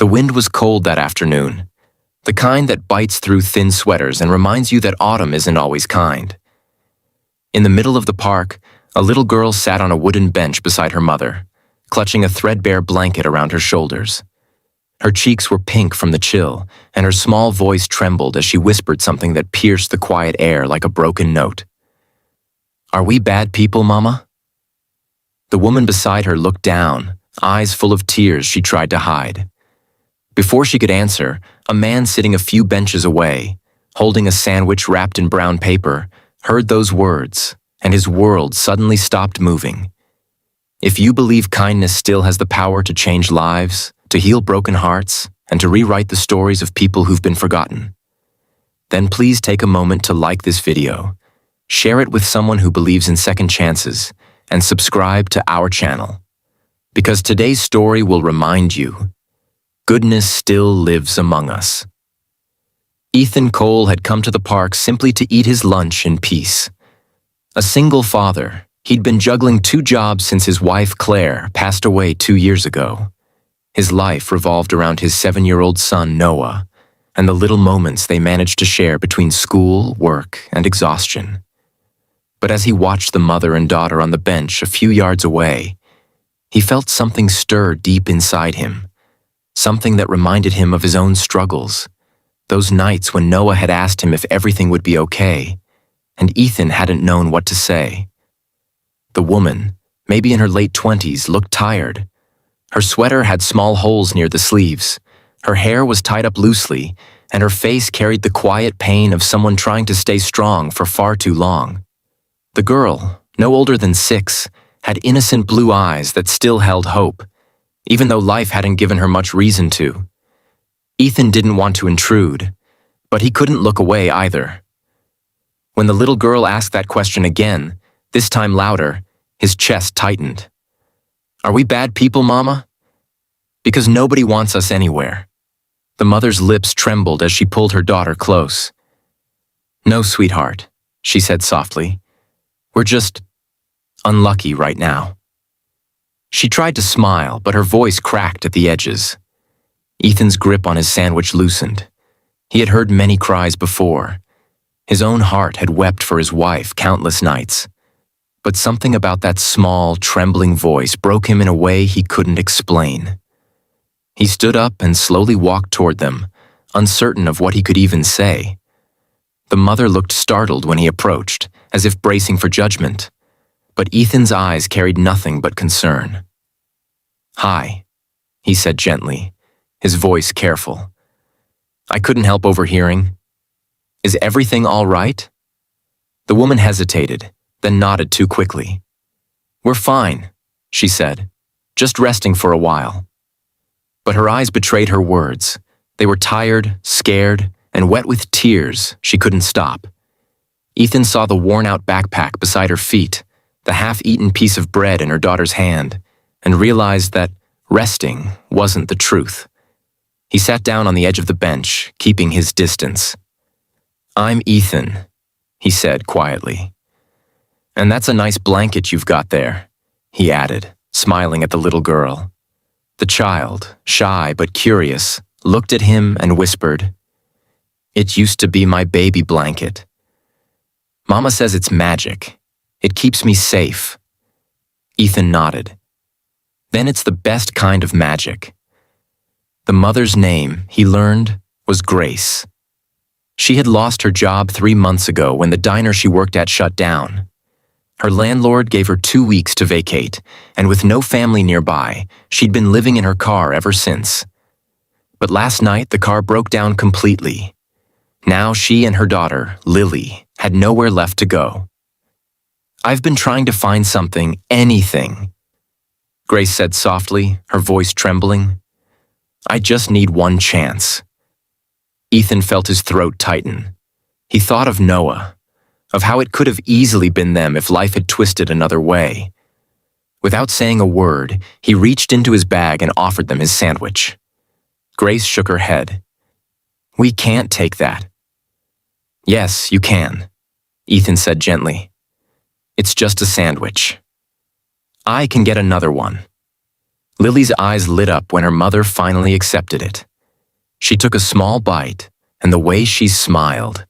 The wind was cold that afternoon, the kind that bites through thin sweaters and reminds you that autumn isn't always kind. In the middle of the park, a little girl sat on a wooden bench beside her mother, clutching a threadbare blanket around her shoulders. Her cheeks were pink from the chill, and her small voice trembled as she whispered something that pierced the quiet air like a broken note. "Are we bad people, Mama?" The woman beside her looked down, eyes full of tears she tried to hide. Before she could answer, a man sitting a few benches away, holding a sandwich wrapped in brown paper, heard those words, and his world suddenly stopped moving. If you believe kindness still has the power to change lives, to heal broken hearts, and to rewrite the stories of people who've been forgotten, then please take a moment to like this video, share it with someone who believes in second chances, and subscribe to our channel. Because today's story will remind you, goodness still lives among us. Ethan Cole had come to the park simply to eat his lunch in peace. A single father, he'd been juggling 2 jobs since his wife Claire passed away 2 years ago. His life revolved around his 7-year-old son Noah, and the little moments they managed to share between school, work, and exhaustion. But as he watched the mother and daughter on the bench a few yards away, he felt something stir deep inside him. Something that reminded him of his own struggles, those nights when Noah had asked him if everything would be okay, and Ethan hadn't known what to say. The woman, maybe in her late 20s, looked tired. Her sweater had small holes near the sleeves, her hair was tied up loosely, and her face carried the quiet pain of someone trying to stay strong for far too long. The girl, no older than 6, had innocent blue eyes that still held hope, even though life hadn't given her much reason to. Ethan didn't want to intrude, but he couldn't look away either. When the little girl asked that question again, this time louder, his chest tightened. "Are we bad people, Mama?" "Because nobody wants us anywhere." The mother's lips trembled as she pulled her daughter close. "No, sweetheart," she said softly. "We're just unlucky right now." She tried to smile, but her voice cracked at the edges. Ethan's grip on his sandwich loosened. He had heard many cries before. His own heart had wept for his wife countless nights. But something about that small, trembling voice broke him in a way he couldn't explain. He stood up and slowly walked toward them, uncertain of what he could even say. The mother looked startled when he approached, as if bracing for judgment. But Ethan's eyes carried nothing but concern. "Hi," he said gently, his voice careful. "I couldn't help overhearing. Is everything all right?" The woman hesitated, then nodded too quickly. "We're fine," she said, "just resting for a while." But her eyes betrayed her words. They were tired, scared, and wet with tears she couldn't stop. Ethan saw the worn-out backpack beside her feet, the half-eaten piece of bread in her daughter's hand, and realized that resting wasn't the truth. He sat down on the edge of the bench, keeping his distance. "I'm Ethan," he said quietly. "And that's a nice blanket you've got there," he added, smiling at the little girl. The child, shy but curious, looked at him and whispered, "It used to be my baby blanket. Mama says it's magic. It keeps me safe." Ethan nodded. "Then it's the best kind of magic." The mother's name, he learned, was Grace. She had lost her job 3 months ago when the diner she worked at shut down. Her landlord gave her 2 weeks to vacate, and with no family nearby, she'd been living in her car ever since. But last night, the car broke down completely. Now she and her daughter, Lily, had nowhere left to go. "I've been trying to find something, anything," Grace said softly, her voice trembling. "I just need one chance." Ethan felt his throat tighten. He thought of Noah, of how it could have easily been them if life had twisted another way. Without saying a word, he reached into his bag and offered them his sandwich. Grace shook her head. "We can't take that." "Yes, you can," Ethan said gently. "It's just a sandwich. I can get another one." Lily's eyes lit up when her mother finally accepted it. She took a small bite, and the way she smiled,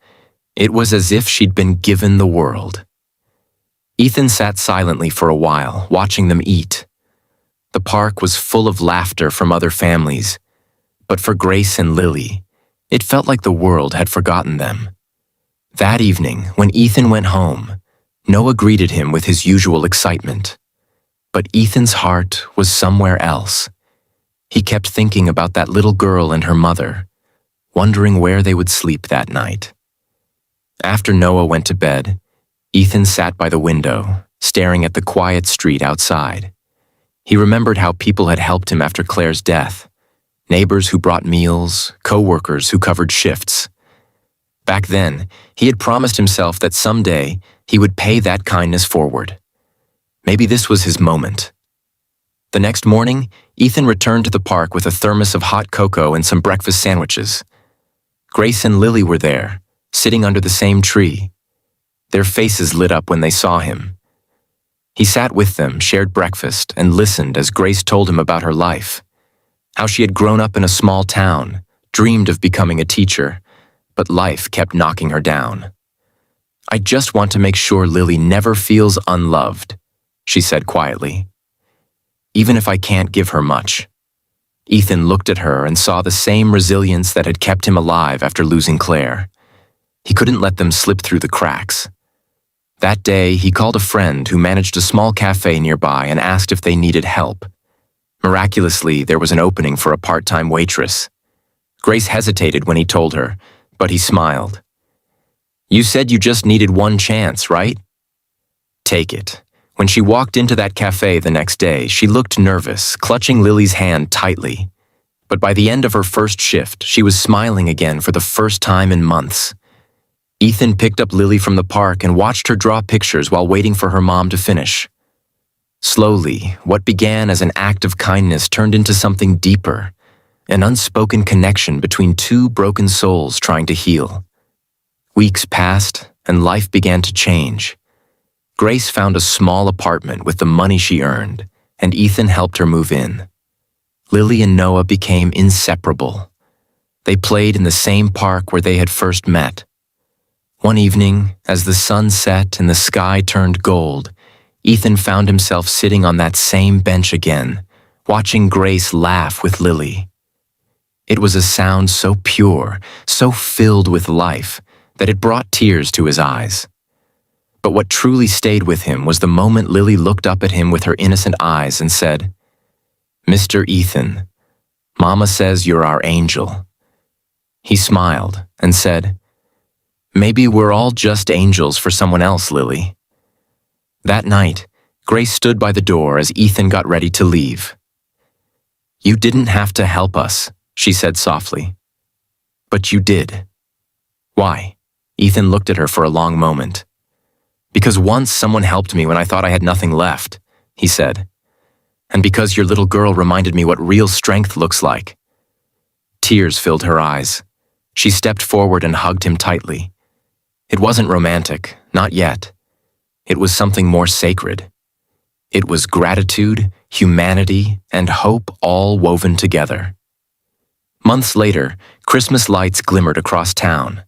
it was as if she'd been given the world. Ethan sat silently for a while, watching them eat. The park was full of laughter from other families, but for Grace and Lily, it felt like the world had forgotten them. That evening, when Ethan went home, Noah greeted him with his usual excitement. But Ethan's heart was somewhere else. He kept thinking about that little girl and her mother, wondering where they would sleep that night. After Noah went to bed, Ethan sat by the window, staring at the quiet street outside. He remembered how people had helped him after Claire's death. Neighbors who brought meals, co-workers who covered shifts. Back then, he had promised himself that someday he would pay that kindness forward. Maybe this was his moment. The next morning, Ethan returned to the park with a thermos of hot cocoa and some breakfast sandwiches. Grace and Lily were there, sitting under the same tree. Their faces lit up when they saw him. He sat with them, shared breakfast, and listened as Grace told him about her life. How she had grown up in a small town, dreamed of becoming a teacher, but life kept knocking her down. "I just want to make sure Lily never feels unloved," she said quietly. "Even if I can't give her much." Ethan looked at her and saw the same resilience that had kept him alive after losing Claire. He couldn't let them slip through the cracks. That day, he called a friend who managed a small cafe nearby and asked if they needed help. Miraculously, there was an opening for a part-time waitress. Grace hesitated when he told her, but he smiled. "You said you just needed one chance, right?" "Take it." When she walked into that cafe the next day, she looked nervous, clutching Lily's hand tightly. But by the end of her first shift, she was smiling again for the first time in months. Ethan picked up Lily from the park and watched her draw pictures while waiting for her mom to finish. Slowly, what began as an act of kindness turned into something deeper, an unspoken connection between two broken souls trying to heal. Weeks passed, and life began to change. Grace found a small apartment with the money she earned, and Ethan helped her move in. Lily and Noah became inseparable. They played in the same park where they had first met. One evening, as the sun set and the sky turned gold, Ethan found himself sitting on that same bench again, watching Grace laugh with Lily. It was a sound so pure, so filled with life, that it brought tears to his eyes. But what truly stayed with him was the moment Lily looked up at him with her innocent eyes and said, "Mr. Ethan, Mama says you're our angel." He smiled and said, "Maybe we're all just angels for someone else, Lily." That night, Grace stood by the door as Ethan got ready to leave. "You didn't have to help us," she said softly. "But you did." "Why?" Ethan looked at her for a long moment. "Because once someone helped me when I thought I had nothing left," he said. "And because your little girl reminded me what real strength looks like." Tears filled her eyes. She stepped forward and hugged him tightly. It wasn't romantic, not yet. It was something more sacred. It was gratitude, humanity, and hope all woven together. Months later, Christmas lights glimmered across town.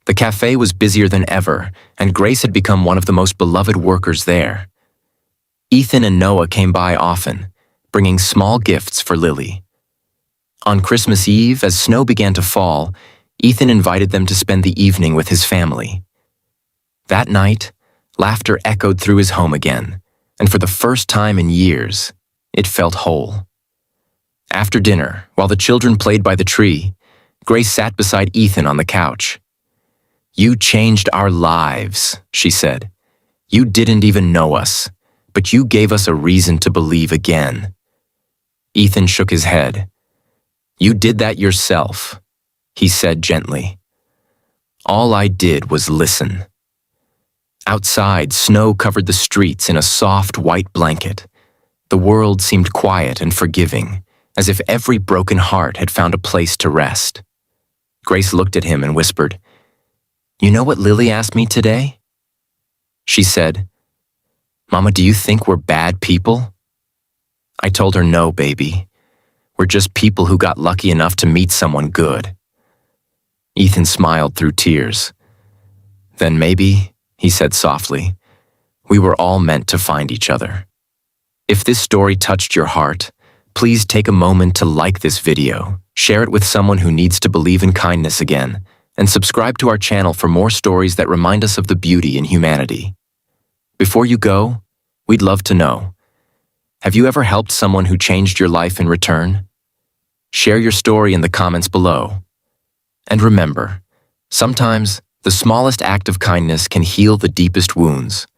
The cafe was busier than ever, and Grace had become one of the most beloved workers there. Ethan and Noah came by often, bringing small gifts for Lily. On Christmas Eve, as snow began to fall, Ethan invited them to spend the evening with his family. That night, laughter echoed through his home again, and for the first time in years, it felt whole. After dinner, while the children played by the tree, Grace sat beside Ethan on the couch. "You changed our lives," she said. "You didn't even know us, but you gave us a reason to believe again." Ethan shook his head. "You did that yourself," he said gently. "All I did was listen." Outside, snow covered the streets in a soft white blanket. The world seemed quiet and forgiving, as if every broken heart had found a place to rest. Grace looked at him and whispered, "You know what Lily asked me today?" She said, "Mama, do you think we're bad people?" I told her, no, baby. We're just people who got lucky enough to meet someone good. Ethan smiled through tears. Then maybe, he said softly, we were all meant to find each other. If this story touched your heart, please take a moment to like this video, share it with someone who needs to believe in kindness again, and subscribe to our channel for more stories that remind us of the beauty in humanity. Before you go, we'd love to know, have you ever helped someone who changed your life in return? Share your story in the comments below. And remember, sometimes the smallest act of kindness can heal the deepest wounds.